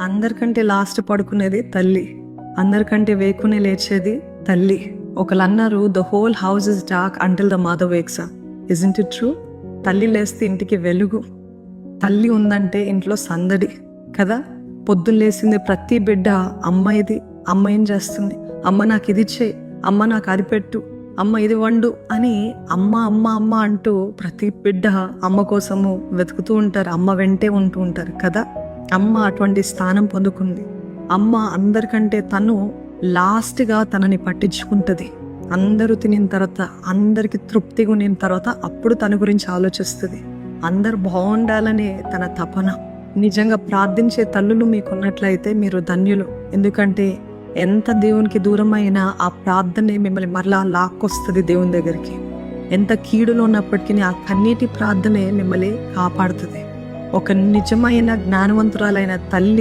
అందరికంటే లాస్ట్ పడుకునేది తల్లి, అందరికంటే వేకునే లేచేది తల్లి. ఒకళ్ళు అన్నారు, the whole house is dark until the mother wakes up. Isn't it true? తల్లి లేస్తే ఇంటికి వెలుగు, తల్లి ఉందంటే ఇంట్లో సందడి కదా. పొద్దున్న లేసింది ప్రతి బిడ్డ అమ్మాయిది, అమ్మ ఏం చేస్తుంది, అమ్మ నాకు ఇది చేయి, అమ్మ నాకు అది పెట్టు, అమ్మ ఇది వండు అని అమ్మ అమ్మ అమ్మ అంటూ ప్రతి బిడ్డ అమ్మ కోసము వెతుకుతూ ఉంటారు, అమ్మ వెంటే ఉంటూ ఉంటారు కదా. అమ్మ అటువంటి స్థానం పొందుకుంది. అమ్మ అందరికంటే తను లాస్ట్గా తనని పట్టించుకుంటుంది. అందరూ తినిన తర్వాత, అందరికి తృప్తిగా ఉన్న తర్వాత అప్పుడు తన గురించి ఆలోచిస్తుంది. అందరు బాగుండాలనే తన తపన. నిజంగా ప్రార్థించే తల్లులు మీకున్నట్లయితే మీరు ధన్యులు. ఎందుకంటే ఎంత దేవునికి దూరమైనా ఆ ప్రార్థనే మిమ్మల్ని మరలా లాక్కొస్తుంది దేవుని దగ్గరికి. ఎంత కీడులో ఉన్నప్పటికీ ఆ కన్నీటి ప్రార్థనే మిమ్మల్ని కాపాడుతుంది. ఒక నిజమైన జ్ఞానవంతురాలైన తల్లి